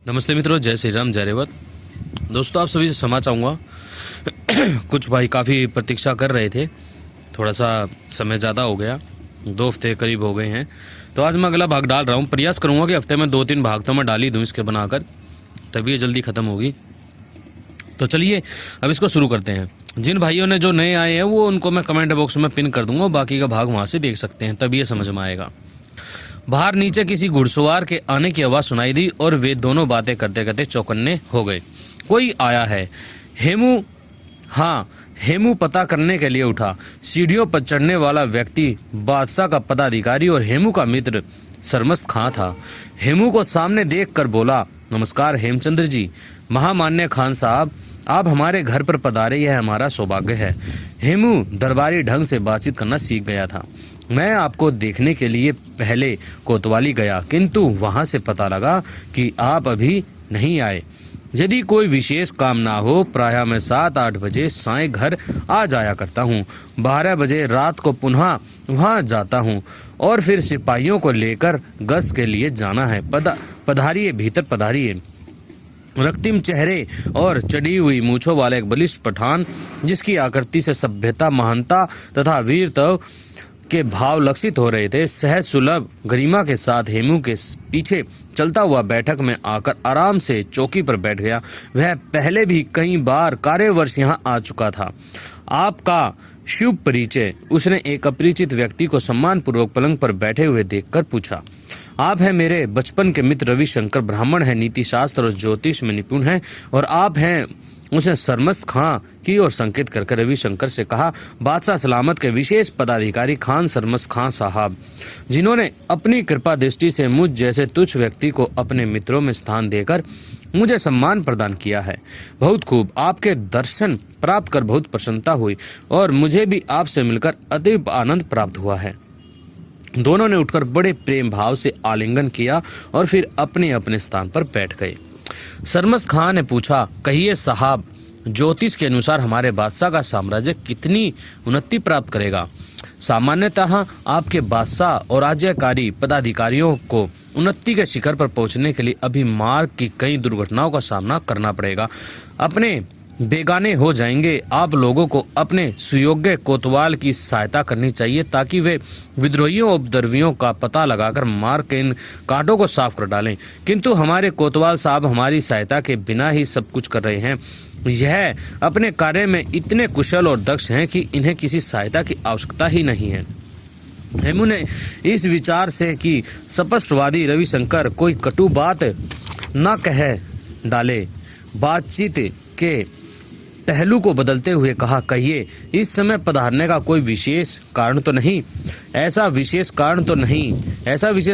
नमस्ते मित्रों, जय श्री राम, जय रेवत। दोस्तों, आप सभी से क्षमा चाहूँगा। कुछ भाई काफ़ी प्रतीक्षा कर रहे थे, थोड़ा सा समय ज़्यादा हो गया, 2 हफ्ते करीब हो गए हैं। तो आज मैं अगला भाग डाल रहा हूँ। प्रयास करूँगा कि हफ्ते में 2-3 भाग तो मैं डाल ही दूँ इसके बनाकर, तभी ये जल्दी ख़त्म होगी। तो चलिए अब इसको शुरू करते हैं। जिन भाइयों ने जो नए आए हैं वो उनको मैं कमेंट बॉक्स में पिन कर दूँगा, बाकी का भाग वहाँ से देख सकते हैं, तभी ये समझ में आएगा। बाहर नीचे किसी घुड़सवार के आने की आवाज़ सुनाई दी और वे दोनों बातें करते करते चौकन्ने हो गए। कोई आया है। हेमू पता करने के लिए उठा। सीढ़ियों पर चढ़ने वाला व्यक्ति बादशाह का पदाधिकारी और हेमू का मित्र सरमस्त खां था। हेमू को सामने देखकर बोला, नमस्कार हेमचंद्र जी। महामान्य खान साहब, आप हमारे घर पर पधारे, यह हमारा सौभाग्य है। हेमू दरबारी ढंग से बातचीत करना सीख गया था। मैं आपको देखने के लिए पहले कोतवाली गया, किंतु वहां से पता लगा कि आप अभी नहीं आए। यदि कोई विशेष काम ना हो, प्रायः मैं 7-8 बजे साय घर आ जाया करता हूँ। 12 बजे रात को पुनः वहाँ जाता हूँ और फिर सिपाहियों को लेकर गश्त के लिए जाना है। पधारिए, भीतर पधारिए। रक्तिम चेहरे और चढ़ी हुई मूछों वाले एक बलिष्ठ पठान, जिसकी आकृति से सभ्यता, महानता तथा वीरत्व के भाव लक्षित हो रहे थे, सहज सुलभ गरिमा के साथ हेमू के पीछे चलता हुआ बैठक में आकर आराम से चौकी पर बैठ गया। वह पहले भी कई बार कार्यवर्ष यहाँ आ चुका था। आपका शुभ परिचय, उसने एक अपरिचित व्यक्ति को सम्मान पूर्वक पलंग पर बैठे हुए देखकर पूछा। आप हैं मेरे बचपन के मित्र रविशंकर, ब्राह्मण हैं, नीति शास्त्र और ज्योतिष में निपुण हैं, और आप हैं। उसने सरमस्त खां की ओर संकेत करके रविशंकर से कहा, बादशाह सलामत के विशेष पदाधिकारी खान सरमस्त खां साहब, जिन्होंने अपनी कृपा दृष्टि से मुझ जैसे तुच्छ व्यक्ति को अपने मित्रों में स्थान देकर मुझे सम्मान प्रदान किया है। बहुत खूब, आपके दर्शन प्राप्त कर बहुत प्रसन्नता हुई और मुझे भी आपसे मिलकर अतीब आनंद प्राप्त हुआ है। दोनों ने उठकर बड़े प्रेम भाव से आलिंगन किया और फिर अपने अपने स्थान पर बैठ गए। सरमस्त खां ने पूछा, कहिए साहब, ज्योतिष के अनुसार हमारे बादशाह का साम्राज्य कितनी उन्नति प्राप्त करेगा? सामान्यतः आपके बादशाह और राज्यकारी पदाधिकारियों को उन्नति के शिखर पर पहुंचने के लिए अभी मार्ग की कई दुर्घटनाओं का सामना करना पड़ेगा। अपने बेगाने हो जाएंगे। आप लोगों को अपने सुयोग्य कोतवाल की सहायता करनी चाहिए ताकि वे विद्रोहियों और उपद्रवियों का पता लगाकर मार के इन कांटों को साफ कर डालें। किंतु हमारे कोतवाल साहब हमारी सहायता के बिना ही सब कुछ कर रहे हैं। यह अपने कार्य में इतने कुशल और दक्ष हैं कि इन्हें किसी सहायता की आवश्यकता ही नहीं है। हेमू ने इस विचार से कि स्पष्टवादी रविशंकर कोई कटु बात न कह डाले, बातचीत के पहलू को बदलते हुए कहा, कहिए, इस समय पधारने का कोई विशेष कारण तो नहीं? ऐसा विशेष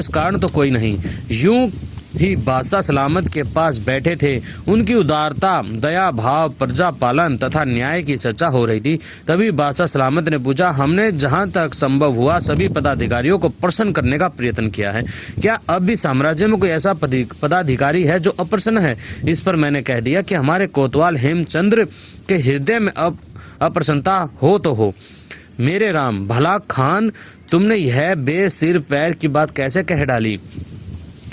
कारण तो कोई नहीं। यूं ही बादशाह सलामत के पास बैठे थे। उनकी उदारता, दया भाव, प्रजा पालन तथा न्याय की चर्चा हो रही थी। तभी बादशाह सलामत ने पूछा, हमने जहां तक संभव हुआ सभी पदाधिकारियों को प्रसन्न करने का प्रयत्न किया है। क्या अब भी साम्राज्य में कोई ऐसा पदाधिकारी है जो अप्रसन्न है? इस पर मैंने कह दिया कि हमारे कोतवाल हेमचंद्र के हृदय में अब अप्रसन्नता हो तो हो। मेरे राम, भला खान, तुमने यह बेसिर पैर की बात कैसे कह डाली?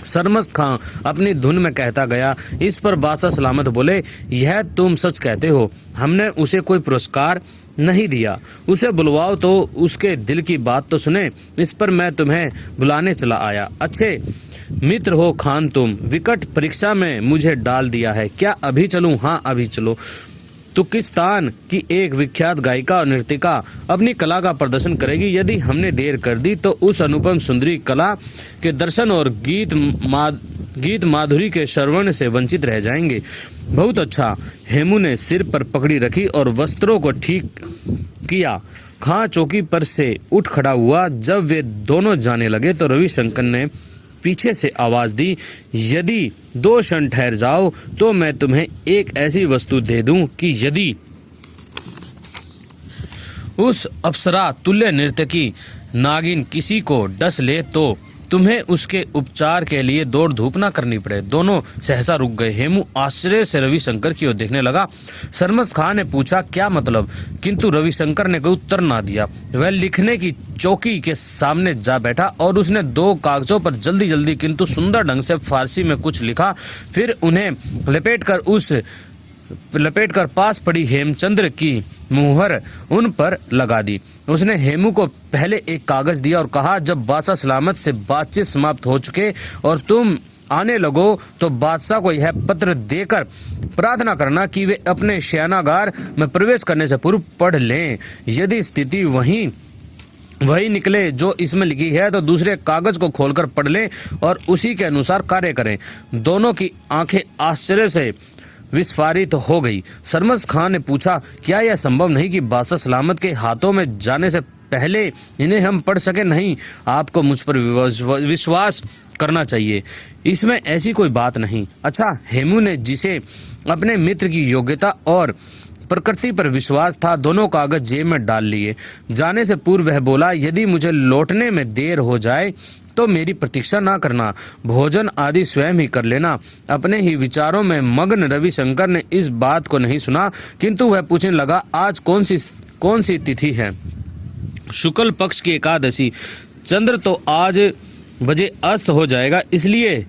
सरमस्त खां अपनी धुन में कहता गया। इस पर बादशाह सलामत बोले, यह तुम सच कहते हो। हमने उसे कोई पुरस्कार नहीं दिया। उसे बुलवाओ तो उसके दिल की बात तो सुने। इस पर मैं तुम्हें बुलाने चला आया। अच्छे मित्र हो खान तुम, विकट परीक्षा में मुझे डाल दिया है। क्या अभी चलूं? हाँ, अभी चलो। तुर्किस्तान की एक विख्यात गायिका और नर्तिका अपनी कला का प्रदर्शन करेगी। यदि हमने देर कर दी तो उस अनुपम सुंदरी कला के दर्शन और गीत माधुरी के श्रवण से वंचित रह जाएंगे। बहुत अच्छा। हेमू ने सिर पर पकड़ी रखी और वस्त्रों को ठीक किया। खां चौकी पर से उठ खड़ा हुआ। जब वे दोनों जाने लगे तो रविशंकर ने पीछे से आवाज दी, यदि 2 क्षण ठहर जाओ तो मैं तुम्हें एक ऐसी वस्तु दे दूं कि यदि उस अप्सरा तुल्य नर्तकी नागिन किसी को डस ले तो तुम्हें उसके उपचार के लिए दौड़ धूप ना करनी पड़े। दोनों सहसा रुक गए। हेमू आश्चर्य से रविशंकर की ओर देखने लगा। सरमस्त खां ने पूछा, क्या मतलब? किंतु रविशंकर ने कोई उत्तर ना दिया। वह लिखने की चौकी के सामने जा बैठा और उसने 2 कागजों पर जल्दी जल्दी किंतु सुंदर ढंग से फारसी में कुछ लिखा। फिर उन्हें लपेटकर पास पड़ी हेमचंद्र की मुहर उन पर लगा दी। उसने हेमू को पहले एक कागज दिया और कहा, जब बादशाह सलामत से बातचीत समाप्त हो चुके और तुम आने लगो तो बादशाह को यह पत्र देकर प्रार्थना करना कि वे अपने शयनागार में प्रवेश करने से पूर्व पढ़ लें। यदि स्थिति वही निकले जो इसमें लिखी है तो दूसरे कागज को खोलकर पढ़ लें और उसी के अनुसार कार्य करें। दोनों की आंखें आश्चर्य से विस्फारित हो गई। सरमस्त खां ने पूछा, क्या यह संभव नहीं कि बादशाह सलामत के हाथों में जाने से पहले इन्हें हम पढ़ सके? नहीं, आपको मुझ पर विश्वास करना चाहिए, इसमें ऐसी कोई बात नहीं। अच्छा, हेमू ने जिसे अपने मित्र की योग्यता और प्रकृति पर विश्वास था, दोनों कागज जेब में डाल लिए। जाने से पूर्व वह बोला, यदि मुझे लौटने में देर हो जाए तो मेरी प्रतीक्षा ना करना, भोजन आदि स्वयं ही कर लेना। अपने ही विचारों में मग्न रविशंकर ने इस बात को नहीं सुना, किंतु वह पूछने लगा, आज कौन सी तिथि है? शुक्ल पक्ष की एकादशी। चंद्र तो आज बजे अस्त हो जाएगा, इसलिए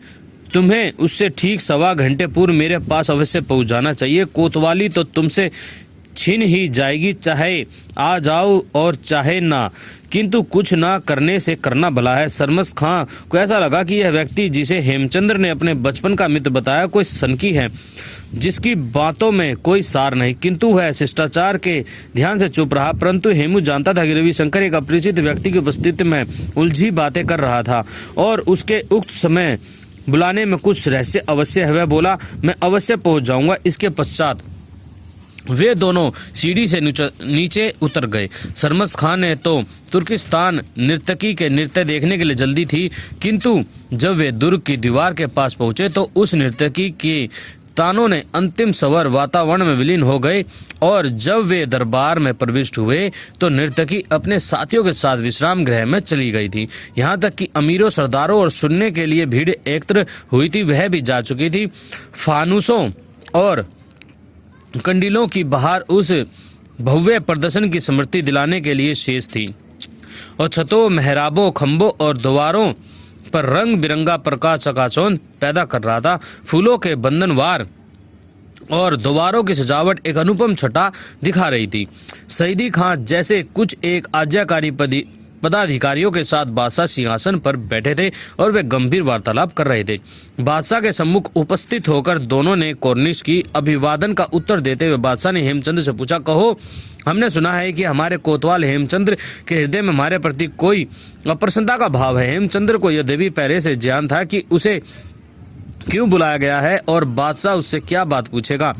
तुम्हें उससे ठीक 1.25 घंटे पूर्व मेरे पास अवश्य पहुंच जाना चाहिए। कोतवाली तो तुमसे छीन ही जाएगी, चाहे आ जाओ और चाहे ना, किंतु कुछ ना करने से करना भला है। सरमस्त खां को ऐसा लगा कि यह व्यक्ति जिसे हेमचंद्र ने अपने बचपन का मित्र बताया कोई सनकी है, जिसकी बातों में कोई सार नहीं, किंतु वह शिष्टाचार के ध्यान से चुप रहा। परंतु हेमू जानता था कि रविशंकर एक अपरिचित व्यक्ति की उपस्थिति में उलझी बातें कर रहा था और उसके उक्त समय बुलाने में कुछ रहस्य अवश्य है। वह बोला, मैं अवश्य पहुंच जाऊंगा। इसके पश्चात वे दोनों सीढ़ी से नीचे उतर गए। सरमस्त खां ने तो तुर्किस्तान नर्तकी के नृत्य देखने के लिए जल्दी थी, किंतु जब वे दुर्ग की दीवार के पास पहुंचे तो उस नर्तकी के तानों ने अंतिम स्वर वातावरण में विलीन हो गए और जब वे दरबार में प्रविष्ट हुए तो नर्तकी अपने साथियों के साथ विश्राम गृह में चली गई थी। यहाँ तक कि अमीरों, सरदारों और सुनने के लिए भीड़ एकत्र हुई थी, वह भी जा चुकी थी। फानुसों और कंडीलों की बहार उस भव्य प्रदर्शन की स्मृति दिलाने के लिए शेष थी और छतों, मेहराबों, खंभों और द्वारों पर रंग बिरंगा प्रकाश चकाचौंध पैदा कर रहा था। फूलों के बंधनवार और द्वारों की सजावट एक अनुपम छटा दिखा रही थी। सईदी खां जैसे कुछ एक आज्ञाकारी पदाधिकारियों के साथ बादशाह सिंहासन पर बैठे थे और वे गंभीर वार्तालाप कर रहे थे। बादशाह के सम्मुख उपस्थित होकर दोनों ने कॉर्निश की। अभिवादन का उत्तर देते हुए बादशाह ने हेमचंद्र से पूछा, कहो, हमने सुना है कि हमारे कोतवाल हेमचंद्र के हृदय में हमारे प्रति कोई अप्रसन्नता का भाव है। हेमचंद्र को यद्यपि पहले से ज्ञान था कि उसे क्यों बुलाया गया है और बादशाह उससे क्या बात पूछेगा,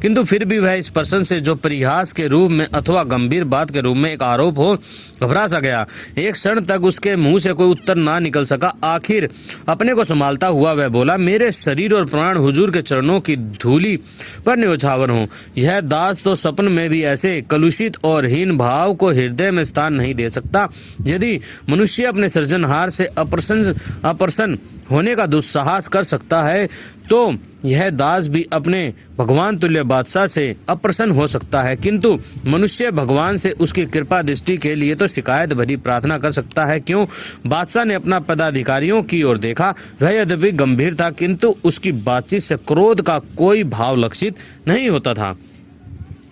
किंतु फिर भी वह इस प्रश्न से जो परिहास के रूप में अथवा गंभीर बात के रूप में एक आरोप हो, घबरा सा गया। एक क्षण तक उसके मुंह से कोई उत्तर ना निकल सका। आखिर अपने को संभालता हुआ वह बोला, मेरे शरीर और प्राण हुजूर के चरणों की धूली पर न्योछावर हों। यह दास तो सपन में भी ऐसे कलुषित और हीन भाव को हृदय में स्थान नहीं दे सकता। यदि मनुष्य अपने सृजनहार से अप्रसन्न होने का दुस्साहस कर सकता है तो यह दास भी अपने भगवान तुल्य बादशाह से अप्रसन्न हो सकता है, किंतु मनुष्य भगवान से उसकी कृपा दृष्टि के लिए तो शिकायत भरी प्रार्थना कर सकता है। क्यों? बादशाह ने अपना पदाधिकारियों की ओर देखा। वह यद्यपि गंभीर था, किंतु उसकी बातचीत से क्रोध का कोई भाव लक्षित नहीं होता था,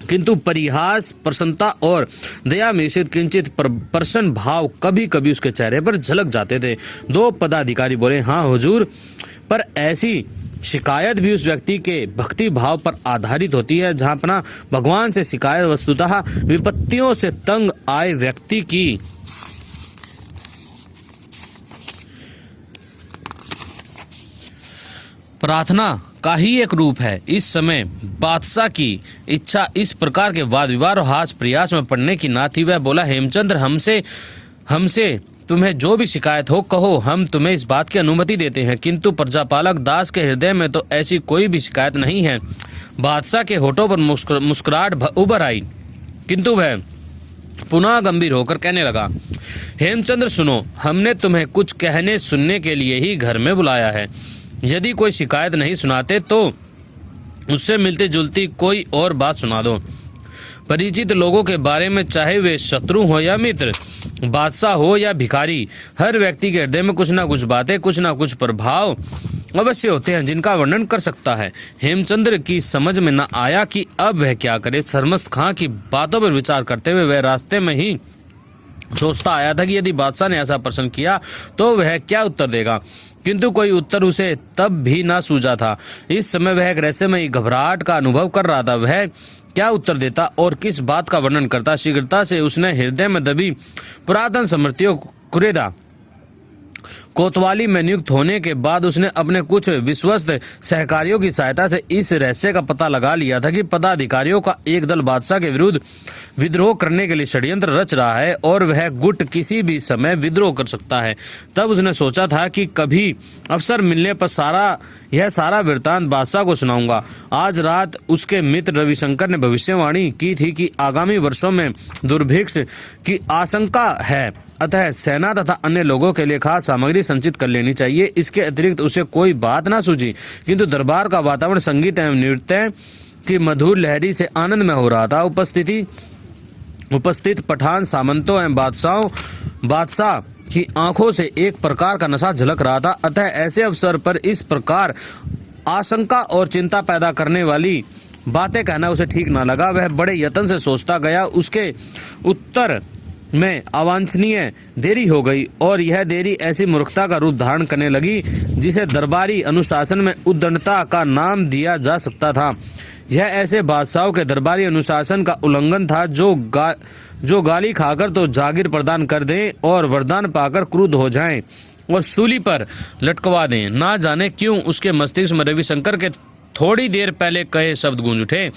किंतु परिहास, प्रसन्नता और दया मिश्रित किंचित प्रसन्न भाव कभी कभी उसके चेहरे पर झलक जाते थे। 2 पदाधिकारी बोले, हाँ हुजूर, पर ऐसी शिकायत भी उस व्यक्ति के भक्ति भाव पर आधारित होती है जहाँ अपना भगवान से शिकायत वस्तुतः विपत्तियों से तंग आए व्यक्ति की प्रार्थना का ही एक रूप है। इस समय बादशाह की इच्छा इस प्रकार के वाद विवाद और हास प्रयास में पड़ने की ना थी। वह बोला, हेमचंद्र, हमसे तुम्हें जो भी शिकायत हो कहो, हम तुम्हें इस बात की अनुमति देते हैं, किंतु प्रजापालक दास के हृदय में तो ऐसी कोई भी शिकायत नहीं है। बादशाह के होठों पर मुस्कुराहट उभर आई, किंतु वह पुनः गंभीर होकर कहने लगा, हेमचंद्र सुनो, हमने तुम्हें कुछ कहने सुनने के लिए ही घर में बुलाया है। यदि कोई शिकायत नहीं सुनाते तो उससे मिलती जुलती कोई और बात सुना दो। परिचित लोगों के बारे में, चाहे वे शत्रु हो या मित्र, बादशाह हो या भिखारी, हर व्यक्ति के हृदय में कुछ ना कुछ बातें, कुछ ना कुछ प्रभाव अवश्य होते हैं जिनका वर्णन कर सकता है। हेमचंद्र की समझ में न आया कि अब वह क्या करे। सरमस्त खां की बातों पर विचार करते हुए वह रास्ते में ही सोचता आया था कि यदि बादशाह ने ऐसा प्रश्न किया तो वह क्या उत्तर देगा, किंतु कोई उत्तर उसे तब भी ना सूझा था। इस समय वह एक रहस्यमयी घबराहट का अनुभव कर रहा था। वह क्या उत्तर देता और किस बात का वर्णन करता? शीघ्रता से उसने हृदय में दबी पुरातन स्मृतियों कुरेदा कोतवाली में नियुक्त होने के बाद उसने अपने कुछ विश्वस्त सहकारियों की सहायता से इस रहस्य का पता लगा लिया था कि पदाधिकारियों का एक दल बादशाह के विरुद्ध विद्रोह करने के लिए षड्यंत्र रच रहा है और वह गुट किसी भी समय विद्रोह कर सकता है। तब उसने सोचा था कि कभी अवसर मिलने पर यह सारा वृत्तांत बादशाह को सुनाऊंगा। आज रात उसके मित्र रविशंकर ने भविष्यवाणी की थी कि आगामी वर्षों में दुर्भिक्ष की आशंका है, अतः सेना तथा अन्य लोगों के लिए खास सामग्री संचित कर लेनी चाहिए। इसके अतिरिक्त उसे कोई बात ना सूझी, किंतु दरबार का वातावरण संगीत एवं नृत्य की मधुर लहरी से आनंद में हो रहा था। उपस्थित पठान सामंतों एवं बादशाह की आंखों से एक प्रकार का नशा झलक रहा था। अतः ऐसे अवसर पर इस प्रकार आशंका और चिंता पैदा करने वाली बातें कहना उसे ठीक न लगा। वह बड़े यत्न से सोचता गया। उसके उत्तर में अवांछनीय देरी हो गई और यह देरी ऐसी मूर्खता का रूप धारण करने लगी जिसे दरबारी अनुशासन में उद्दंडता का नाम दिया जा सकता था। यह ऐसे बादशाहों के दरबारी अनुशासन का उल्लंघन था जो गाली खाकर तो जागीर प्रदान कर दें और वरदान पाकर क्रुद्ध हो जाएं और सूली पर लटकवा दें। ना जाने क्यों उसके मस्तिष्क में रविशंकर के थोड़ी देर पहले कहे शब्द गूंज उठे।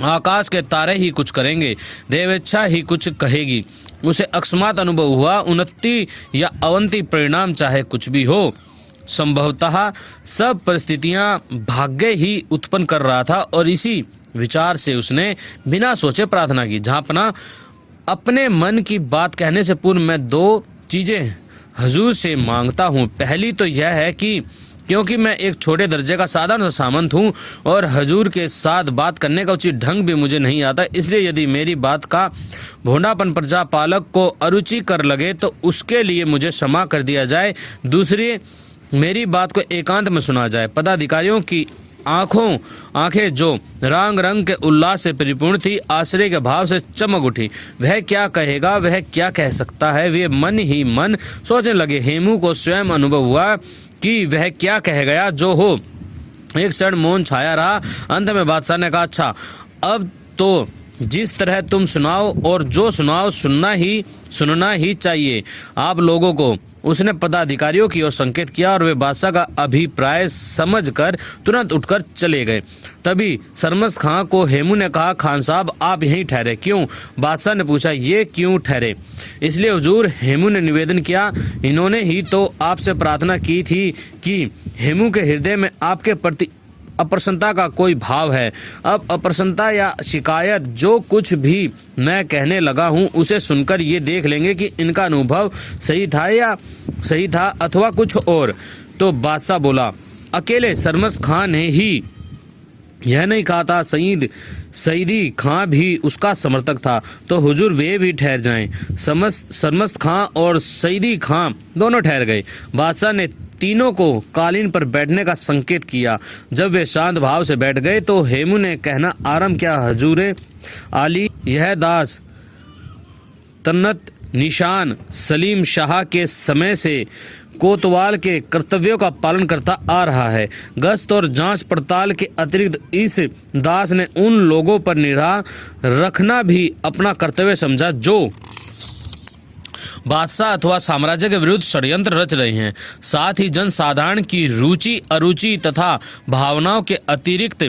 आकाश के तारे ही कुछ करेंगे, देवेच्छा ही कुछ कहेगी। उसे अकस्मात अनुभव हुआ, उन्नति या अवंती परिणाम चाहे कुछ भी हो, संभवतः सब परिस्थितियां भाग्य ही उत्पन्न कर रहा था। और इसी विचार से उसने बिना सोचे प्रार्थना की। झांपना, अपने मन की बात कहने से पूर्व मैं 2 चीजें हजूर से मांगता हूँ। पहली तो यह है कि क्योंकि मैं एक छोटे दर्जे का साधारण सा सामंत हूँ और हजूर के साथ बात करने का उचित ढंग भी मुझे नहीं आता, इसलिए यदि मेरी बात का भोंडापन प्रजापालक को अरुचि कर लगे तो उसके लिए मुझे क्षमा कर दिया जाए। दूसरी, मेरी बात को एकांत में सुना जाए। पदाधिकारियों की आंखें जो रंग रंग के उल्लास से परिपूर्ण थी, आश्चर्य के भाव से चमक उठी। वह क्या कहेगा, वह क्या कह सकता है, वे मन ही मन सोचने लगे। हेमू को स्वयं अनुभव हुआ कि वह क्या कह गया जो हो। एक क्षण मौन छाया रहा। अंत में बादशाह ने कहा, अच्छा अब तो जिस तरह तुम सुनाओ और जो सुनाओ सुनना ही चाहिए आप लोगों को। उसने पदाधिकारियों की ओर संकेत किया और वे बादशाह का अभिप्राय समझकर तुरंत उठकर चले गए। तभी सरमस्त खां को हेमू ने कहा, खान साहब आप यहीं ठहरे। क्यों? बादशाह ने पूछा। ये क्यों ठहरे? इसलिए हुजूर, हेमू ने निवेदन किया। इन्होंने ही तो आपसे प्रार्थना की थी कि हेमू के हृदय में आपके प्रति अप्रसन्नता का कोई भाव है। अब अप्रसन्नता या शिकायत जो कुछ भी मैं कहने लगा हूँ उसे सुनकर ये देख लेंगे कि इनका अनुभव सही था अथवा कुछ और। तो बादशाह बोला, अकेले सरमस्त खां ने ही यह नहीं कहा था, सईदी खां भी उसका समर्थक था। तो हुजूर वे भी ठहर जाएं। सरमस्त खां और सईदी खां दोनों ठहर गए। बादशाह ने तीनों को कालीन पर बैठने का संकेत किया। जब वे शांत भाव से बैठ गए तो हेमू ने कहना आरंभ किया, हजूरे आली, यह दास तन्नत निशान सलीम शाह के समय से कोतवाल के कर्तव्यों का पालन करता आ रहा है। गश्त और जांच पड़ताल के अतिरिक्त इस दास ने उन लोगों पर निगाह रखना भी अपना कर्तव्य समझा जो बादशाह अथवा साम्राज्य के विरुद्ध षड्यंत्र रच रहे हैं। साथ ही जनसाधारण की रुचि अरुचि तथा भावनाओं के अतिरिक्त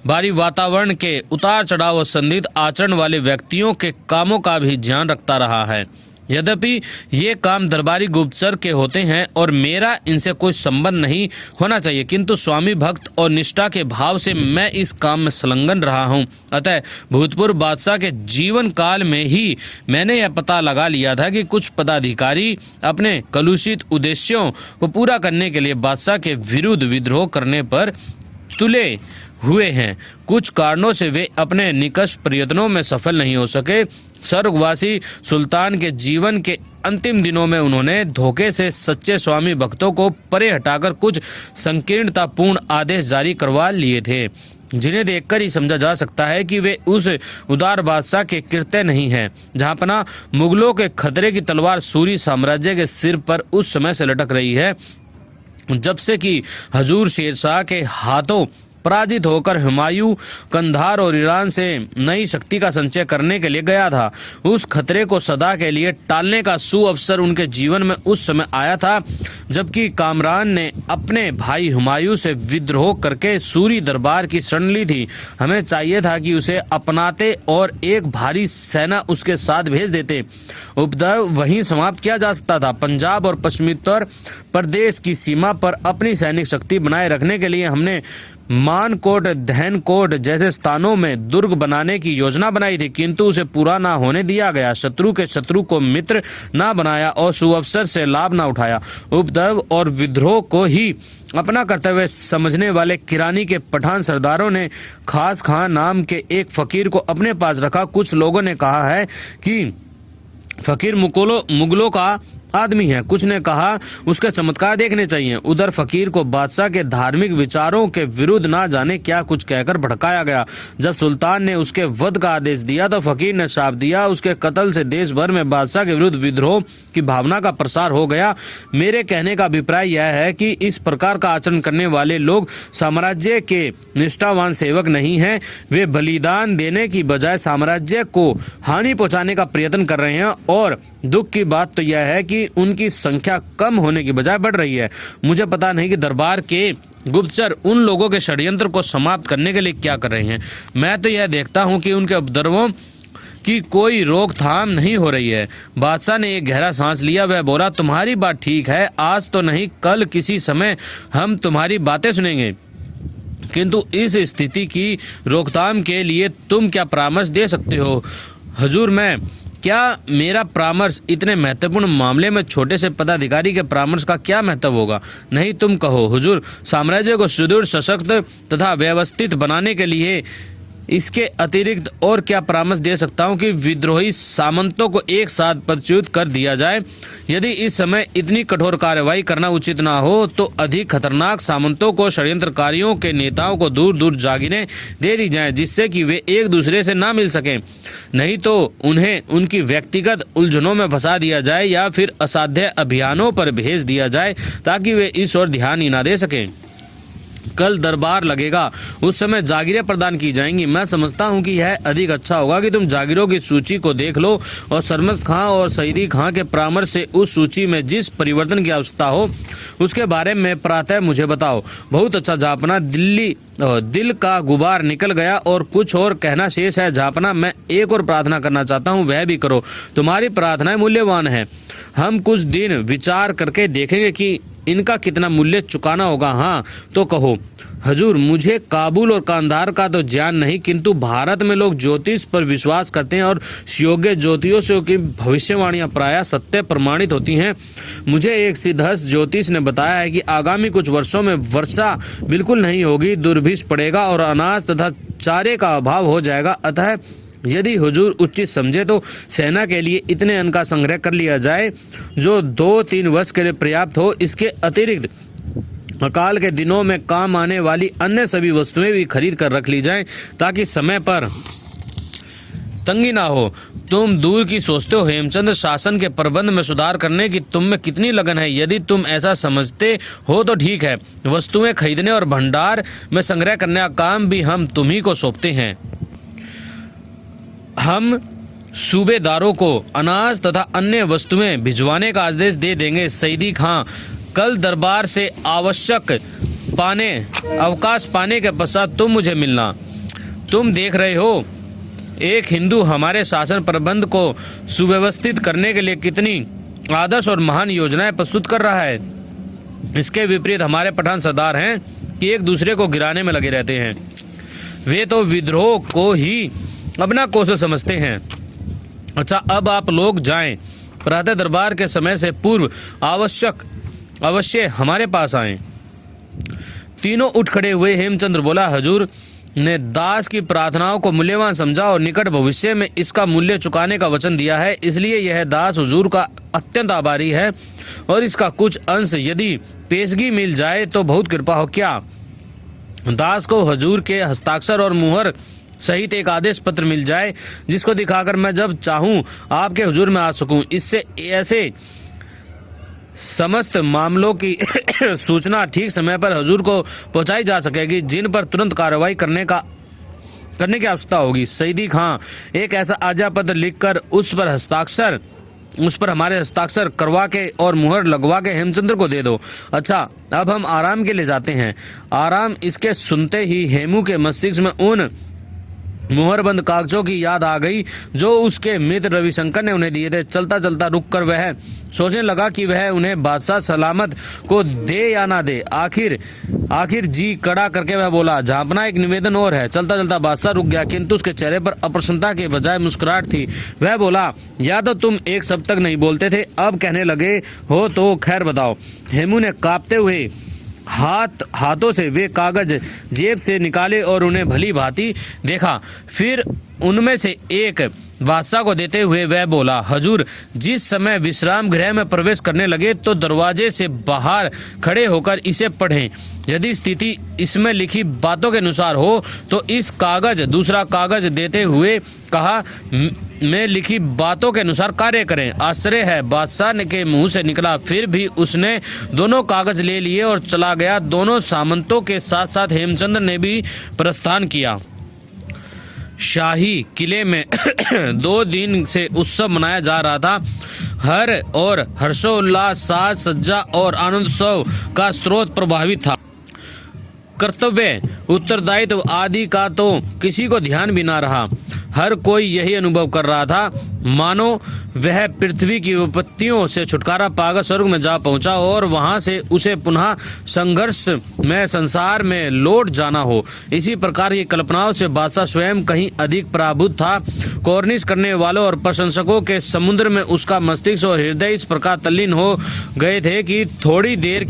बारी वातावरण के उतार चढ़ाव और संदिग्ध आचरण वाले व्यक्तियों के कामों का भी ध्यान रखता रहा है। यद्यपि ये काम दरबारी गुप्तचर के होते हैं और मेरा इनसे कोई संबंध नहीं होना चाहिए, किंतु स्वामी भक्त और निष्ठा के भाव से मैं इस काम में संलग्न रहा हूँ। अतः भूतपूर्व बादशाह के जीवन काल में ही मैंने यह पता लगा लिया था कि कुछ पदाधिकारी अपने कलुषित उद्देश्यों को पूरा करने के लिए बादशाह के विरुद्ध विद्रोह करने पर तुले हुए हैं। कुछ कारणों से वे अपने निकष प्रयत्नों में सफल नहीं हो सके। स्वर्गवासी सुल्तान के जीवन के अंतिम दिनों में उन्होंने धोखे से सच्चे स्वामी भक्तों को परे हटाकर कुछ संकीर्णतापूर्ण आदेश जारी करवा लिए थे, जिन्हें देखकर ही समझा जा सकता है कि वे उस उदार बादशाह के कृत्य नहीं हैं। जहाँपना मुगलों के खतरे की तलवार सूरी साम्राज्य के सिर पर उस समय से लटक रही है जब से कि हजूर शेरशाह के हाथों पराजित होकर हुमायूं कंधार और ईरान से नई शक्ति का संचय करने के लिए गया था। उस खतरे को सदा के लिए टालने का सुअवसर उनके जीवन में उस समय आया था जबकि कामरान ने अपने भाई हुमायूं से विद्रोह करके सूरी दरबार की शरण ली थी। हमें चाहिए था कि उसे अपनाते और एक भारी सेना उसके साथ भेज देते। उपद्रव वहीं समाप्त किया जा सकता था। पंजाब और पश्चिमोत्तर प्रदेश की सीमा पर अपनी सैनिक शक्ति बनाए रखने के लिए हमने मानकोट, धैनकोट जैसे स्थानों में दुर्ग बनाने की योजना बनाई थी, किंतु उसे पूरा ना होने दिया गया। शत्रु के शत्रु को मित्र ना बनाया और सुअवसर से लाभ ना उठाया। उपद्रव और विद्रोह को ही अपना कर्तव्य समझने वाले किरानी के पठान सरदारों ने खास खां नाम के एक फकीर को अपने पास रखा। कुछ लोगों ने कहा है कि फकीर मुगलों का आदमी है, कुछ ने कहा उसके चमत्कार देखने चाहिए। उधर फकीर को बादशाह के धार्मिक विचारों के विरुद्ध ना जाने क्या कुछ कहकर भड़काया गया। जब सुल्तान ने उसके वध का आदेश दिया तो फकीर ने शाप दिया। उसके कत्ल से देश भर में बादशाह के विरुद्ध विद्रोह की भावना का प्रसार हो गया। मेरे कहने का अभिप्राय यह है कि इस प्रकार का आचरण करने वाले लोग साम्राज्य के निष्ठावान सेवक नहीं हैं। वे बलिदान देने की बजाय साम्राज्य को हानि पहुंचाने का प्रयत्न कर रहे हैं और दुख की बात तो यह है कि उनकी संख्या कम होने की बजाय बढ़ रही है। मुझे पता नहीं कि दरबार के गुप्तचर उन लोगों के षड्यंत्र को समाप्त करने के लिए क्या कर रहे हैं। मैं तो यह देखता हूं कि उनके उपद्रवों की कोई रोकथाम नहीं हो रही है। बादशाह ने एक गहरा सांस लिया। वह बोला, तुम्हारी बात ठीक है, आज तो नहीं कल किसी समय हम तुम्हारी बातें सुनेंगे, किंतु इस स्थिति की रोकथाम के लिए तुम क्या परामर्श दे सकते हो? हुजूर, मैं क्या मेरा परामर्श इतने महत्वपूर्ण मामले में छोटे से पदाधिकारी के परामर्श का क्या महत्व होगा? नहीं, तुम कहो। हुजूर, साम्राज्य को सुदृढ़, सशक्त तथा व्यवस्थित बनाने के लिए इसके अतिरिक्त और क्या परामर्श दे सकता हूं कि विद्रोही सामंतों को एक साथ पदच्युत कर दिया जाए। यदि इस समय इतनी कठोर कार्रवाई करना उचित ना हो तो अधिक खतरनाक सामंतों को, षड्यंत्रकारियों के नेताओं को दूर दूर जागीरें दे दी जाएं, जिससे कि वे एक दूसरे से ना मिल सकें। नहीं तो उन्हें उनकी व्यक्तिगत उलझनों में फंसा दिया जाए या फिर असाध्य अभियानों पर भेज दिया जाए ताकि वे इस ओर ध्यान ही ना दे सकें। कल दरबार लगेगा, उस समय जागीरें प्रदान की जाएंगी। मैं समझता हूं कि यह अधिक अच्छा होगा कि तुम जागीरों की सूची को देख लो और सरमस्त खां और सईदी खां के परामर्श से उस सूची में जिस परिवर्तन की आवश्यकता हो उसके बारे में प्रातः मुझे बताओ। बहुत अच्छा जापना, दिल का गुबार निकल गया और कुछ और कहना शेष है। जापना, मैं एक और प्रार्थना करना चाहता हूँ, वह भी करो। तुम्हारी प्रार्थनाएं मूल्यवान है। हम कुछ दिन विचार करके देखेंगे कि इनका कितना मूल्य चुकाना होगा। हाँ तो कहो। हजूर, मुझे काबुल और कांधार का तो ज्ञान नहीं, किंतु भारत में लोग ज्योतिष पर विश्वास करते हैं और योग्य ज्योतिषियों की भविष्यवाणियां प्रायः सत्य प्रमाणित होती हैं। मुझे एक सिद्धहस्त ज्योतिष ने बताया है कि आगामी कुछ वर्षों में वर्षा बिल्कुल नहीं होगी, दुर्भिक्ष पड़ेगा और अनाज तथा चारे का अभाव हो जाएगा। अतः यदि हुजूर उचित समझे तो सेना के लिए इतने अन्न का संग्रह कर लिया जाए जो 2-3 वर्ष के लिए पर्याप्त हो। इसके अतिरिक्त अकाल के दिनों में काम आने वाली अन्य सभी वस्तुएं भी खरीद कर रख ली जाएं ताकि समय पर तंगी ना हो। तुम दूर की सोचते हो हेमचंद्र, शासन के प्रबंध में सुधार करने की तुम में कितनी लगन है। यदि तुम ऐसा समझते हो तो ठीक है। वस्तुएं खरीदने और भंडार में संग्रह करने का काम भी हम तुम्ही को सौंपते हैं। हम सूबेदारों को अनाज तथा अन्य वस्तुएं भिजवाने का आदेश दे देंगे। सईदी खां, कल दरबार से अवकाश पाने के पश्चात तुम मुझे मिलना। तुम देख रहे हो एक हिंदू हमारे शासन प्रबंध को सुव्यवस्थित करने के लिए कितनी आदर्श और महान योजनाएं प्रस्तुत कर रहा है। इसके विपरीत हमारे पठान सरदार हैं कि एक दूसरे को गिराने में लगे रहते हैं। वे तो विद्रोह को ही अपना कौशल समझते हैं। अच्छा, अब आप लोग जाएं, प्रातः दरबार के समय से पूर्व अवश्य हमारे पास आएं। तीनों उठ खड़े हुए। हेमचंद्र बोला, हजूर ने दास की प्रार्थनाओं को मूल्यवान समझा और निकट भविष्य में इसका मूल्य चुकाने का वचन दिया है, इसलिए यह दास हुजूर का अत्यंत आभारी है और इसका कुछ अंश यदि पेशगी मिल जाए तो बहुत कृपा हो। क्या दास को हजूर के हस्ताक्षर और मुहर सहित एक आदेश पत्र मिल जाए जिसको दिखाकर मैं जब चाहूं आपके हुजूर में आ सकूं। इससे ऐसे समस्त मामलों की सूचना ठीक समय पर हजूर को पहुंचाई जा सकेगी जिन पर तुरंत कार्रवाई करने की आवश्यकता होगी। सईदी खां, एक ऐसा आज्ञा पत्र लिखकर उस पर हमारे हस्ताक्षर करवा के और मुहर लगवा के हेमचंद्र को दे दो। अच्छा, अब हम आराम के लिए जाते हैं। आराम, इसके सुनते ही हेमू के मस्तिष्क में उन मुहरबंद कागजों की याद आ गई जो उसके मित्र रविशंकर ने उन्हें दिए थे। चलता चलता रुक कर वह सोचने लगा कि वह उन्हें बादशाह सलामत को दे या ना दे। आखिर जी कड़ा करके वह बोला, झांपना एक निवेदन और है। चलता चलता बादशाह रुक गया, किंतु उसके चेहरे पर अप्रसन्नता के बजाय मुस्कुराहट थी। वह बोला, या तो तुम एक शब्द तक नहीं बोलते थे, अब कहने लगे हो तो खैर बताओ। हेमू ने कांपते हुए हाथों से वे कागज जेब से निकाले और उन्हें भली भांति देखा। फिर उनमें से एक बादशाह को देते हुए वह बोला, हजूर जिस समय विश्राम गृह में प्रवेश करने लगे तो दरवाजे से बाहर खड़े होकर इसे पढ़ें। यदि स्थिति इसमें लिखी बातों के अनुसार हो तो दूसरा कागज देते हुए कहा, में लिखी बातों के अनुसार कार्य करें। आश्चर्य है, बादशाह के मुंह से निकला। फिर भी उसने दोनों कागज ले लिए और चला गया। दोनों सामंतों के साथ साथ हेमचंद्र ने भी प्रस्थान किया। शाही किले में 2 दिन से उत्सव मनाया जा रहा था। हर और हर्षोल्लास, साज सज्जा और आनंदोत्सव का स्रोत प्रभावित था। कर्तव्य, उत्तरदायित्व आदि का तो किसी को ध्यान भी ना रहा। हर कोई यही अनुभव कर रहा था मानो वह पृथ्वी की विपत्तियों से छुटकारा पाकर स्वर्ग में जा पहुंचा और वहां से उसे पुनः संघर्ष में संसार में लौट जाना हो। इसी प्रकार की कल्पनाओं से बादशाह स्वयं कहीं अधिक पराभूत था। कॉर्निश करने वालों और प्रशंसकों के समुद्र में उसका मस्तिष्क और हृदय इस प्रकार तल्लीन हो गए थे कि थोड़ी देर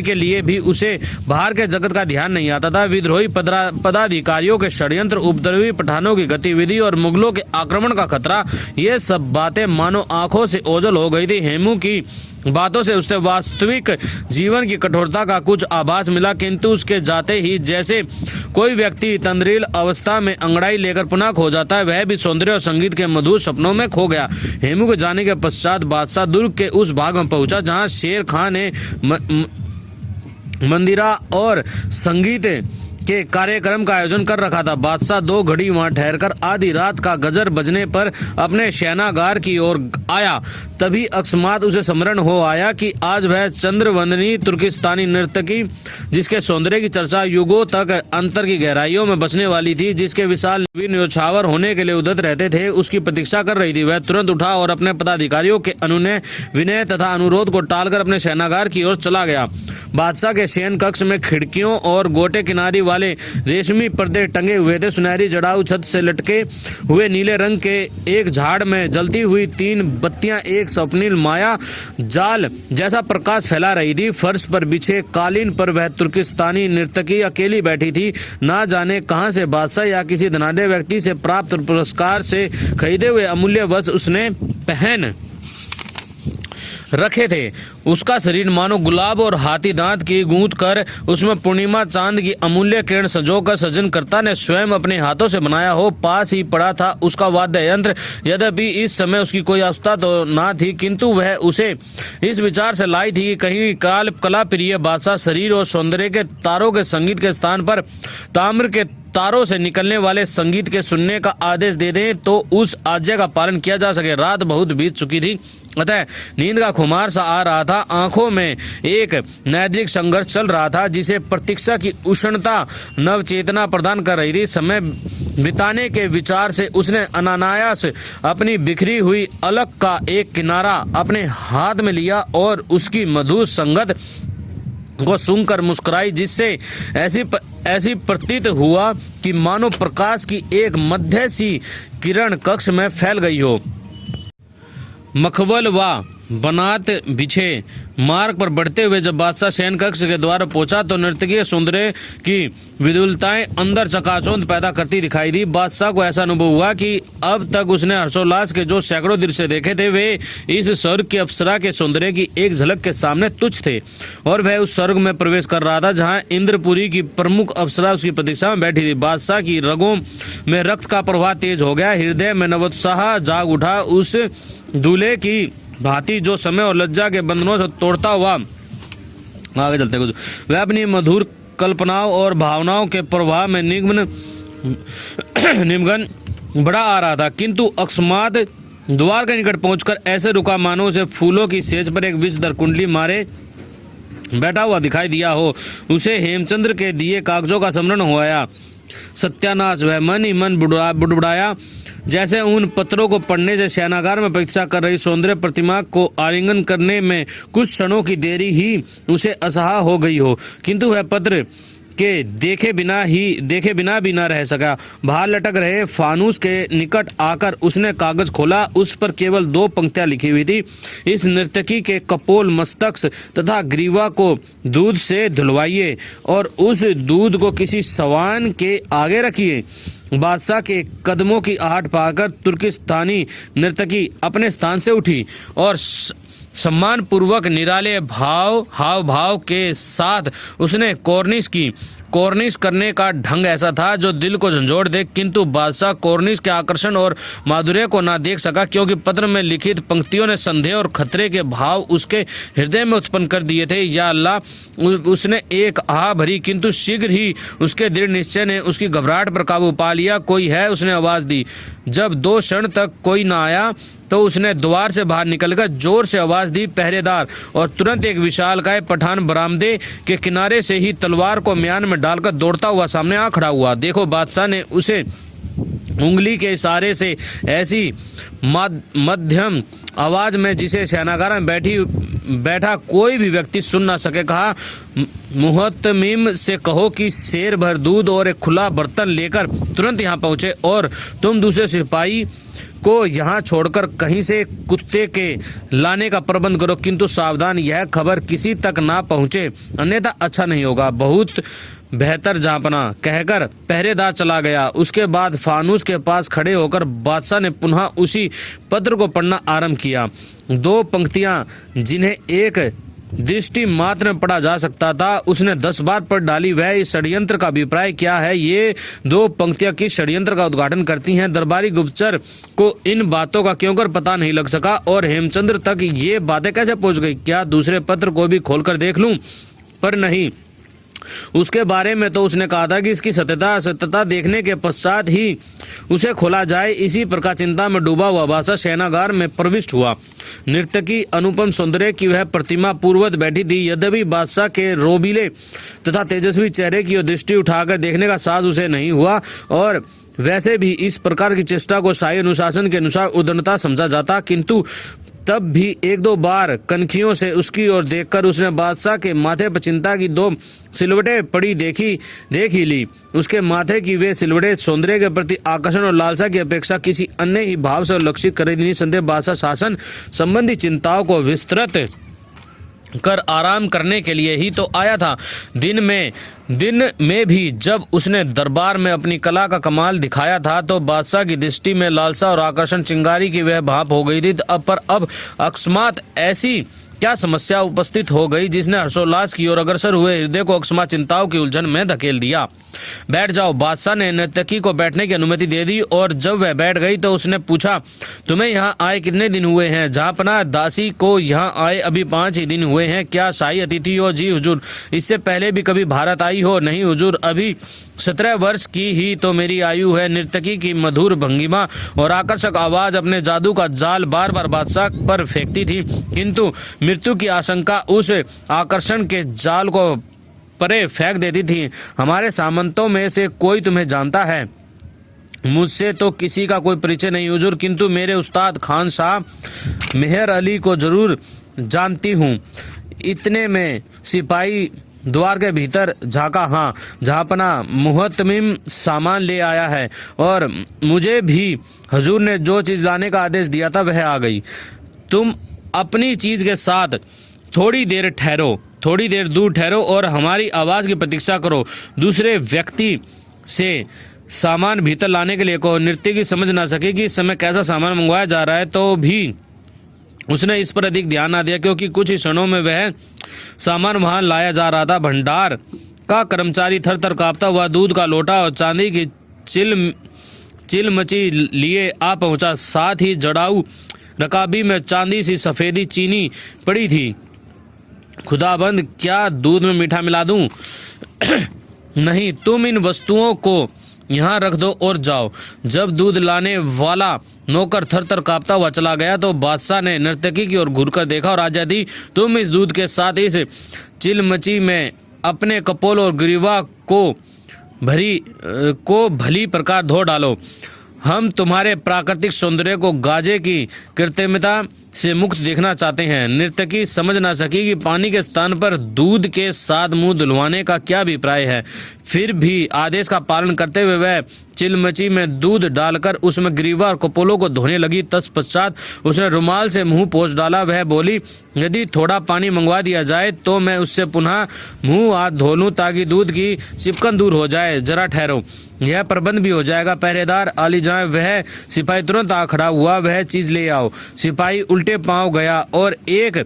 के लिए भी उसे बाहर के जगत का ध्यान नहीं आता था। विद्रोही पदाधिकारियों के षड्यंत्र, उपद्रवी पठानों की गतिविधि और मुगलों के आक्रमण का खतरा, ये सब बातें मानो आंखों से ओझल हो गई थी। हेमू की बातों से उससे वास्तविक जीवन की कठोरता का कुछ आभास मिला, किंतु उसके जाते ही जैसे कोई व्यक्ति तंद्रील अवस्था में अंगड़ाई लेकर पुनः खो जाता है, वह भी सौंदर्य और संगीत के मधुर सपनों में खो गया। हेमू के जाने के पश्चात बादशाह दुर्ग के उस भाग में पहुंचा जहां शेर खां ने मंदिरा और संगीत के कार्यक्रम का आयोजन कर रखा था। बादशाह 2 घड़ी वहां ठहरकर आधी रात का गजर बजने पर अपने शयनागार की ओर आया। तभी अकस्मात उसे स्मरण हो आया कि आज वह चंद्रवंदनी तुर्किस्तानी नर्तकी, जिसके सौंदर्य की चर्चा युगों तक अंतर की गहराइयों में बसने वाली थी, जिसके विशाल न्योछावर होने के लिए उद्यत रहते थे, उसकी प्रतीक्षा कर रही थी। वह तुरंत उठा और अपने पदाधिकारियों के अनुनय, विनय तथा अनुरोध को टालकर अपने शयनागार की ओर चला गया। बादशाह के शयन कक्ष में खिड़कियों और गोटे किनारी वाले रेशमी पर्दे टंगे हुए थे। सुनहरी जड़ाऊ छत से लटके हुए नीले रंग के एक झाड़ में जलती हुई 3 बत्तियां एक स्वप्निल माया जाल जैसा प्रकाश फैला रही थी। फर्श पर बिछे कालीन पर वह तुर्किस्तानी नर्तकी अकेली बैठी थी। ना जाने कहां से बादशाह या किसी धनाढ्य व्यक्ति से प्राप्त पुरस्कार से खरीदे हुए अमूल्य वस्त्र उसने पहन रखे थे। उसका शरीर मानो गुलाब और हाथी दांत की गूंथ कर उसमें पूर्णिमा चांद की अमूल्य किरण संजोकर सृजनकर्ता ने स्वयं अपने हाथों से बनाया हो। पास ही पड़ा था उसका वाद्य यंत्र। यद्यपि इस समय उसकी कोई अवस्था तो ना थी, किंतु वह उसे इस विचार से लाई थी कि कहीं कला प्रिय बादशाह शरीर और सौंदर्य के तारों के संगीत के स्थान पर ताम्र के तारों से निकलने वाले संगीत के सुनने का आदेश दे दें तो उस आज्ञा का पालन किया जा सके। रात बहुत बीत चुकी थी। अतः नींद का खुमार सा आ रहा था। आंखों में एक नैद्रिक संघर्ष चल रहा था जिसे प्रतीक्षा की उष्णता नवचेतना प्रदान कर रही थी। समय बिताने के विचार से उसने अनायास अपनी बिखरी हुई अलग का एक किनारा अपने हाथ में लिया और उसकी मधुर संगत को सूंघकर मुस्कुराई, जिससे ऐसी प्रतीत हुआ कि मानो प्रकाश की एक मध्य सी किरण कक्ष में फैल गई हो। मखमल व बनात बिछे मार्ग पर बढ़ते हुए जब बादशाह शयन कक्ष के द्वार पहुंचा तो नर्तकीय सौंदर्य की विदुलताएं अंदर चकाचौंध पैदा करती दिखाई दी। बादशाह को ऐसा अनुभव हुआ कि अब तक उसने हर्षोल्लास के जो सैकड़ों दृश्य देखे थे वे इस स्वर्ग की अप्सरा के सौंदर्य की एक झलक के सामने तुच्छ थे, और वह उस स्वर्ग में प्रवेश कर रहा था जहाँ इंद्रपुरी की प्रमुख अप्सरा उसकी प्रतीक्षा में बैठी थी। बादशाह की रगों में रक्त का प्रवाह तेज हो गया, हृदय में नवोत्साह जाग उठा। उस दूल्हे की भांति जो समय और लज्जा के बंधनों से तोड़ता हुआ आगे चलते कुछ वह अपनी मधुर कल्पनाओं और भावनाओं के प्रवाह में निमग्न बड़ा आ रहा था, किंतु अकस्मात द्वार के निकट पहुंचकर ऐसे रुका मानो उसे फूलों की सेज पर एक विषधर कुंडली मारे बैठा हुआ दिखाई दिया हो। उसे हेमचंद्र के दिए कागजों का स्मरण हुआ। सत्यानाश, वह मन ही मन बुड़बुड़ाया, जैसे उन पत्रों को पढ़ने से शयनागार में प्रतीक्षा कर रही सौंदर्य प्रतिमा को आलिंगन करने में कुछ क्षणों की देरी ही उसे असहा हो गई हो, किंतु वह पत्र के देखे बिना भी न रह सका। बाहर लटक रहे फानूस के निकट आकर उसने कागज खोला। उस पर केवल 2 पंक्तियां लिखी हुई थी। इस नर्तकी के कपोल, मस्तक तथा ग्रीवा को दूध से धुलवाइए और उस दूध को किसी सवान के आगे रखिए। बादशाह के कदमों की आहट पाकर तुर्किस्तानी नर्तकी अपने स्थान से उठी और सम्मान पूर्वक निराले हाव भाव के साथ उसने कॉर्निश करने का ढंग ऐसा था जो दिल को झंझोड़ दे, किंतु बादशाह कॉर्निश के आकर्षण और माधुर्य को ना देख सका, क्योंकि पत्र में लिखित पंक्तियों ने संदेह और खतरे के भाव उसके हृदय में उत्पन्न कर दिए थे। या अल्लाह, उसने एक आह भरी, किंतु शीघ्र ही उसके दृढ़ निश्चय ने उसकी घबराहट पर काबू पा लिया। कोई है, उसने आवाज दी। जब 2 क्षण तक कोई ना आया तो उसने द्वार से बाहर निकलकर जोर से आवाज दी, पहरेदार, और तुरंत एक विशालकाय पठान बरामदे के किनारे से ही तलवार को म्यान में डालकर दौड़ता हुआ सामने आ खड़ा हुआ। देखो, बादशाह ने उसे उंगली के इशारे से ऐसी मध्यम आवाज में जिसे शयनागार में बैठा कोई भी व्यक्ति सुन ना सके कहा, मुहतमिम से कहो कि शेर भर दूध और एक खुला बर्तन लेकर तुरंत यहाँ पहुंचे, और तुम दूसरे सिपाही को यहाँ छोड़कर कहीं से कुत्ते के लाने का प्रबंध करो, किंतु सावधान, यह खबर किसी तक ना पहुँचे, अन्यथा अच्छा नहीं होगा। बहुत बेहतर जहाँपना, कहकर पहरेदार चला गया। उसके बाद फानूस के पास खड़े होकर बादशाह ने पुनः उसी पत्र को पढ़ना आरंभ किया। 2 पंक्तियां जिन्हें एक दृष्टि मात्र में पढ़ा जा सकता था, उसने 10 बार पढ़ डाली। वह इस षड्यंत्र का अभिप्राय क्या है? ये 2 पंक्तियां किस षड्यंत्र का उद्घाटन करती हैं? दरबारी गुप्तचर को इन बातों का क्यों कर पता नहीं लग सका, और हेमचंद्र तक ये बातें कैसे पहुंच गई? क्या दूसरे पत्र को भी खोलकर देख लूं? पर नहीं, उसके बारे में तो उसने कहा था कि इसकी सत्यता देखने के पश्चात ही उसे खोला जाए। इसी प्रकार चिंता में डूबा हुआ बादशाह शयनागार में प्रविष्ट हुआ। नर्तकी अनुपम सौंदर्य की वह प्रतिमा पूर्ववत बैठी थी। यद्यपि बादशाह के रोबीले तथा तेजस्वी चेहरे की ओर दृष्टि उठाकर देखने का साहस उसे नहीं हुआ, और वैसे भी इस प्रकार की चेष्टा को शाही अनुशासन के अनुसार उद्दंडता समझा जाता, किंतु तब भी 1-2 बार कनखियों से उसकी ओर देखकर उसने बादशाह के माथे पर चिंता की 2 सिलवटें पड़ी देख ही ली। उसके माथे की वे सिलवटें सौंदर्य के प्रति आकर्षण और लालसा की अपेक्षा किसी अन्य ही भाव से लक्षित कर रही थी। निसंदेह बादशाह शासन संबंधी चिंताओं को विस्तृत कर आराम करने के लिए ही तो आया था। दिन में भी जब उसने दरबार में अपनी कला का कमाल दिखाया था तो बादशाह की दृष्टि में लालसा और आकर्षण चिंगारी की वह भाप हो गई थी। अब अकस्मात ऐसी क्या समस्या उपस्थित हो गई जिसने हर्षोल्लास की ओर अग्रसर हुए हृदय को अकस्मात चिंताओं की उलझन में धकेल दिया। बैठ जाओ। बादशाह ने नर्तकी को बैठने की अनुमति दे दी और जब वह बैठ गई तो उसने पूछा, तुम्हें यहाँ आए कितने दिन हुए हैं? जहाँपनाह दासी को यहाँ आए अभी 5 ही दिन हुए हैं। क्या शाही अतिथि हो? जी हुजूर। इससे पहले भी कभी भारत आई हो? नहीं हुजूर, अभी 17 वर्ष की ही तो मेरी आयु है। नर्तकी की मधुर भंगिमा और आकर्षक आवाज अपने जादू का जाल बार बार बादशाह पर फेंकती थी, किंतु मृत्यु की आशंका उस आकर्षण के जाल को परे फेंक देती थी। हमारे सामंतों में से कोई तुम्हें जानता है? मुझसे तो किसी का कोई परिचय नहीं हुजूर, किंतु मेरे उस्ताद खान शाह मेहर अली को जरूर जानती हूँ। इतने में सिपाही द्वार के भीतर झांका। हाँ, जहाँपनाह मुहतमिम सामान ले आया है और मुझे भी हुजूर ने जो चीज़ लाने का आदेश दिया था वह आ गई। तुम अपनी चीज़ के साथ थोड़ी देर ठहरो, थोड़ी देर दूर ठहरो और हमारी आवाज़ की प्रतीक्षा करो। दूसरे व्यक्ति से सामान भीतर लाने के लिए कहो। नर्तकी समझ ना सके कि इस समय कैसा सामान मंगवाया जा रहा है, तो भी उसने इस पर अधिक ध्यान ना दिया, क्योंकि कुछ ही क्षणों में वह सामान वहां लाया जा रहा था। भंडार का कर्मचारी थर थर कांपता हुआ दूध का लोटा और चांदी की चिलमची लिए आ पहुंचा। साथ ही जड़ाऊ रकाबी में चांदी सी सफेदी चीनी पड़ी थी। खुदाबंद, क्या दूध में मीठा मिला दूं? नहीं, तुम इन वस्तुओं को यहाँ रख दो और जाओ। जब दूध लाने वाला नौकर थर थर कांपता हुआ चला गया तो बादशाह ने नर्तकी की ओर घूरकर देखा और आज्ञा दी, तुम इस दूध के साथ इस चिलमची में अपने कपोल और ग्रीवा को भली प्रकार धो डालो। हम तुम्हारे प्राकृतिक सौंदर्य को गाजे की कृत्रिमता से मुक्त देखना चाहते हैं। नर्तकी समझ ना सकी कि पानी के स्थान पर दूध के साथ मुंह धुलवाने का क्या अभिप्राय है। फिर भी आदेश का पालन करते हुए वह चिलमची में दूध डालकर उसमें ग्रीवा और कपोलों को धोने लगी। तत्पश्चात उसने रुमाल से मुंह पोंछ डाला। वह बोली, यदि थोड़ा पानी मंगवा दिया जाए तो मैं उससे पुनः मुंह हाथ धो लूं ताकि दूध की चिपकन दूर हो जाए। जरा ठहरो, यह प्रबंध भी हो जाएगा। पहरेदार आली जाए। वह सिपाही तुरंत आ खड़ा हुआ, वह चीज ले आओ। सिपाही उल्टे पांव गया और एक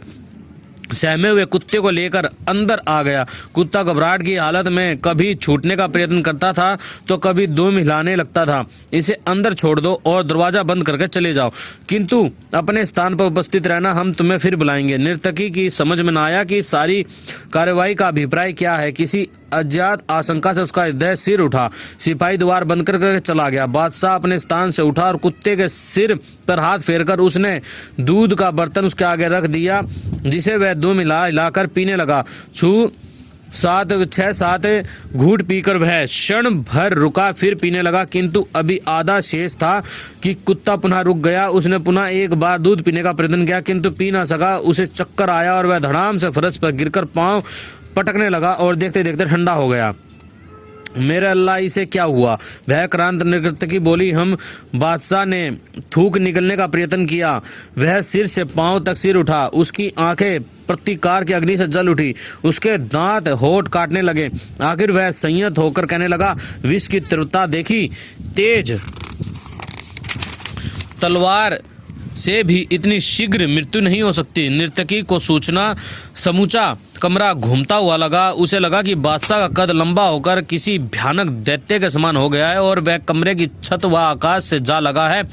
सहमे हुए कुत्ते को लेकर अंदर आ गया। कुत्ता घबराहट की हालत में कभी छूटने का प्रयत्न करता था तो कभी दुम हिलाने लगता था। इसे अंदर छोड़ दो और दरवाजा बंद करके चले जाओ, किंतु अपने स्थान पर उपस्थित रहना, हम तुम्हें फिर बुलाएंगे। नर्तकी की समझ में न आया कि सारी कार्यवाही का अभिप्राय क्या है। किसी अज्ञात आशंका से उसका हृदय सिर उठा। सिपाही द्वार बंद करके चला गया। बादशाह अपने स्थान से उठा और कुत्ते के सिर पर हाथ फेरकर उसने दूध का बर्तन उसके आगे रख दिया, जिसे वह दो हिलाकर पीने लगा। 6-7 घूंट पीकर वह क्षण भर रुका, फिर पीने लगा, किंतु अभी आधा शेष था कि कुत्ता पुनः रुक गया। उसने पुनः एक बार दूध पीने का प्रयत्न किया, किंतु पी न सका। उसे चक्कर आया और वह धड़ाम से फर्श पर गिरकर पांव पटकने लगा और देखते देखते ठंडा हो गया। मेरे अल्लाह, इसे क्या हुआ? वह क्रांत नर्तकी बोली। हम बादशाह ने थूक निकलने का प्रयत्न किया। वह सिर से पांव तक सिर उठा। उसकी आंखें प्रतिकार की अग्नि से जल उठी। उसके दांत होठ काटने लगे। आखिर वह संयत होकर कहने लगा, विष की तीव्रता देखी? तेज तलवार से भी इतनी शीघ्र मृत्यु नहीं हो सकती। नर्तकी को सूचना समूचा कमरा घूमता हुआ लगा। उसे लगा कि बादशाह का कद लंबा होकर किसी भयानक दैत्य के समान हो गया है और वह कमरे की छत व आकाश से जा लगा है।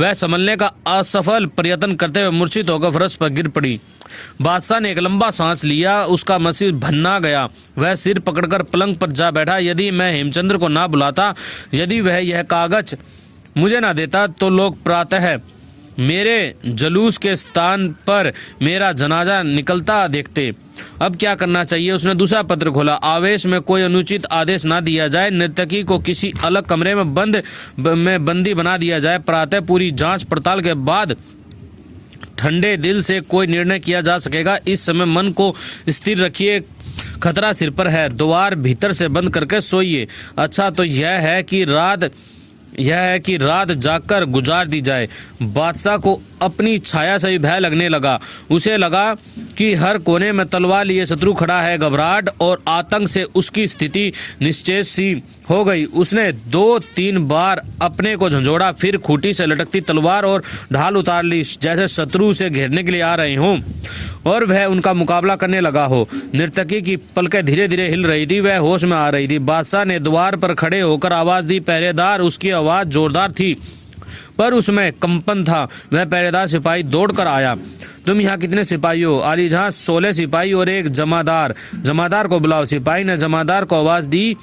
वह संभलने का असफल प्रयत्न करते हुए मूर्छित होकर फर्श पर गिर पड़ी। बादशाह ने एक लंबा सांस लिया। उसका मसीह भन्ना गया। वह सिर पकड़कर पलंग पर जा बैठा। यदि मैं हेमचंद्र को ना बुलाता, यदि वह यह कागज मुझे ना देता, तो लोग प्रातः मेरे जुलूस के स्थान पर मेरा जनाजा निकलता देखते। अब क्या करना चाहिए? उसने दूसरा पत्र खोला। आवेश में कोई अनुचित आदेश ना दिया जाए। नर्तकी को किसी अलग कमरे में बंदी बना दिया जाए। प्रातः पूरी जांच पड़ताल के बाद ठंडे दिल से कोई निर्णय किया जा सकेगा। इस समय मन को स्थिर रखिए, खतरा सिर पर है। द्वार भीतर से बंद करके सोइए। अच्छा तो यह है कि रात जाकर गुजार दी जाए। बादशाह को अपनी छाया से भी भय लगने लगा। उसे लगा कि हर कोने में तलवार लिए शत्रु खड़ा है। घबराहट और आतंक से उसकी स्थिति निश्चेष सी हो गई। उसने 2-3 बार अपने को झंझोड़ा, फिर खूंटी से लटकती तलवार और ढाल उतार ली, जैसे शत्रु उसे घेरने के लिए आ रहे हों और वह उनका मुकाबला करने लगा हो। नर्तकी की पलकें धीरे धीरे हिल रही थी, वह होश में आ रही थी। बादशाह ने द्वार पर खड़े होकर आवाज दी, पहरेदार। उसकी आवाज जोरदार थी पर उसमें कंपन था। वह पहरेदार सिपाही दौड़कर आया। तुम यहाँ कितने सिपाही हो? आली जहां 16 सिपाही और एक जमादार। जमादार को बुलाओ। सिपाही ने जमादार को आवाज दी।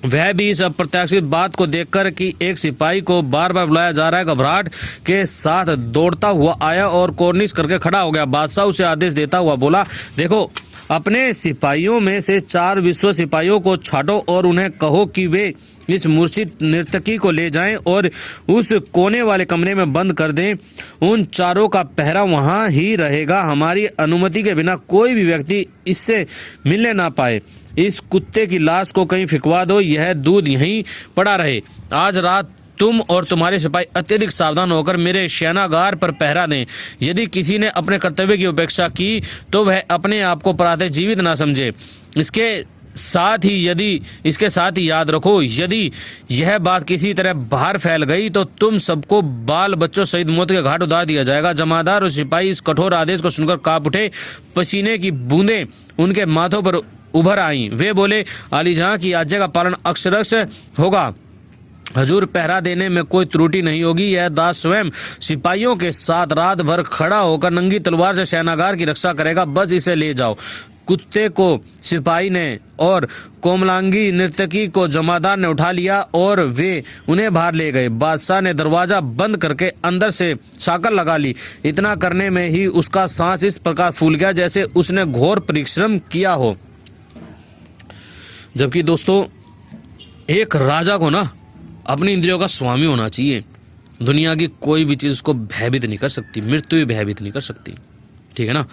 वह भी इस अप्रत्याशित बात को देखकर कि एक सिपाही को बार बार बुलाया जा रहा है, घबराहट के साथ दौड़ता हुआ आया और कोर्निश करके खड़ा हो गया। बादशाह उसे आदेश देता हुआ बोला, देखो, अपने सिपाहियों में से 4 विश्व सिपाहियों को छांटो और उन्हें कहो कि वे इस मूर्छित नर्तकी को ले जाएं और उस कोने वाले कमरे में बंद कर दें। उन 4 का पहरा वहां ही रहेगा। हमारी अनुमति के बिना कोई भी व्यक्ति इससे मिलने ना पाए। इस कुत्ते की लाश को कहीं फिकवा दो, यह दूध यहीं पड़ा रहे। आज रात तुम और तुम्हारे सिपाही अत्यधिक सावधान होकर मेरे शयनागार पर पहरा दें। यदि किसी ने अपने कर्तव्य की उपेक्षा की तो वह अपने आप को प्रातः जीवित ना समझे। इसके साथ ही याद रखो, यदि यह बात किसी तरह बाहर फैल गई तो तुम सबको बाल बच्चों सहित मौत के घाट उतार दिया जाएगा। जमादार और सिपाही इस कठोर आदेश को सुनकर कांप उठे। पसीने की बूंदें उनके माथों पर उभर आईं। वे बोले, आली जहां की आज्ञा का पालन अक्षरशः होगा। हजूर, पहरा देने में कोई त्रुटि नहीं होगी। यह दास स्वयं सिपाहियों के साथ रात भर खड़ा होकर नंगी तलवार से शयनागार की रक्षा करेगा। बस इसे ले जाओ। कुत्ते को सिपाही ने और कोमलांगी नर्तकी को जमादार ने उठा लिया और वे उन्हें बाहर ले गए। बादशाह ने दरवाजा बंद करके अंदर से साकर लगा ली। इतना करने में ही उसका सांस इस प्रकार फूल गया जैसे उसने घोर परिश्रम किया हो। जबकि दोस्तों, एक राजा को ना अपनी इंद्रियों का स्वामी होना चाहिए। दुनिया की कोई भी चीज उसको भयभीत नहीं कर सकती, मृत्यु भी भयभीत नहीं कर सकती। ठीक है ना?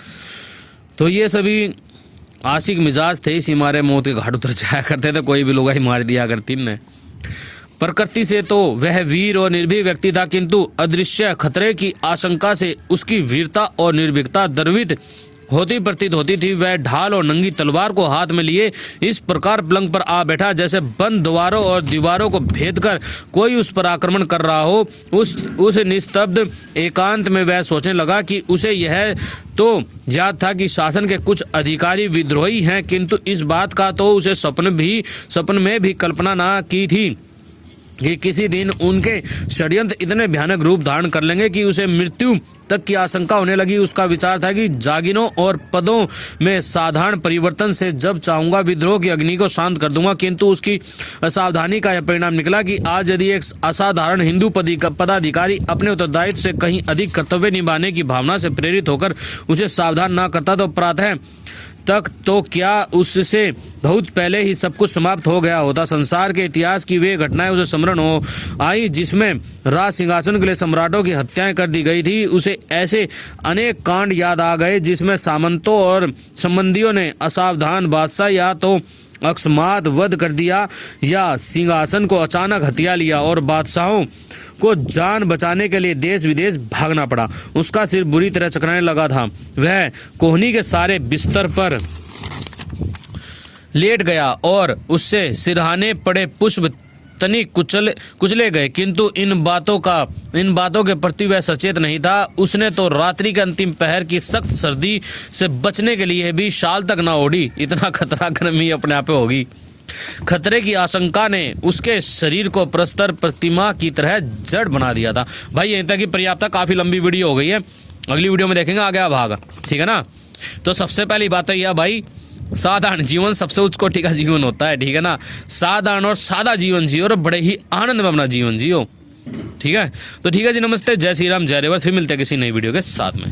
तो ये सभी आशिक मिजाज थे, इसी मारे मौत के घाट उतर जाया करते थे। कोई भी लोग ही मार दिया करती ने। प्रकृति से तो वह वीर और निर्भीक व्यक्ति था, किंतु अदृश्य खतरे की आशंका से उसकी वीरता और निर्भीकता द्रवित होती प्रतीत होती थी। वह ढाल और नंगी तलवार को हाथ में लिए इस प्रकार पलंग पर आ बैठा जैसे बंद द्वारों और दीवारों को भेद कर कोई उस पर आक्रमण कर रहा हो। उस निस्तब्ध एकांत में वह सोचने लगा कि उसे यह तो याद था कि शासन के कुछ अधिकारी विद्रोही हैं, किंतु इस बात का तो उसे सपन में भी कल्पना न की थी कि किसी दिन उनके षड्यंत्र इतने भयानक रूप धारण कर लेंगे कि उसे मृत्यु तक की आशंका होने लगी। उसका विचार था कि जागीरों और पदों में साधारण परिवर्तन से जब चाहूंगा विद्रोह की अग्नि को शांत कर दूंगा, किंतु उसकी असावधानी का यह परिणाम निकला कि आज यदि एक असाधारण हिंदू पदाधिकारी अपने उत्तरदायित्व से कहीं अधिक कर्तव्य निभाने की भावना से प्रेरित होकर उसे सावधान न करता तो प्रातः तक तो क्या उससे बहुत पहले ही सब कुछ समाप्त हो गया होता। संसार के इतिहास की वे घटनाएं उसे स्मरण हो आई जिसमें राज सिंहासन के लिए सम्राटों की हत्याएं कर दी गई थी। उसे ऐसे अनेक कांड याद आ गए जिसमें सामंतों और संबंधियों ने असावधान बादशाह या तो अकस्मात वध कर दिया या सिंहासन को अचानक हथिया लिया और बादशाहों को जान बचाने के लिए देश विदेश भागना पड़ा। उसका सिर बुरी तरह चकराने लगा था। वह कोहनी के सारे बिस्तर पर लेट गया और उससे सिरहाने पड़े पुष्प तनिक कुचले गए, किंतु इन बातों के प्रति वह सचेत नहीं था। उसने तो रात्रि के अंतिम पहर की सख्त सर्दी से बचने के लिए भी शाल तक ना ओढ़ी। इतना खतरा गर्मी अपने आप होगी। खतरे की आशंका ने उसके शरीर को प्रस्तर प्रतिमा की तरह जड़ बना दिया था। भाई यहीं तक ही पर्याप्त था, काफी लंबी वीडियो हो गई है। अगली वीडियो में देखेंगे आगे भाग। ठीक है ना? तो सबसे पहली बात तो यह भाई, साधारण जीवन सबसे उच्च कोटि का जीवन होता है। ठीक है ना? साधारण और सादा जीवन जियो और बड़े ही आनंद में अपना जीवन जियो। ठीक है? तो ठीक है जी, नमस्ते, जय श्री राम, जय रेवत। फिर मिलते हैं किसी नई वीडियो के साथ में।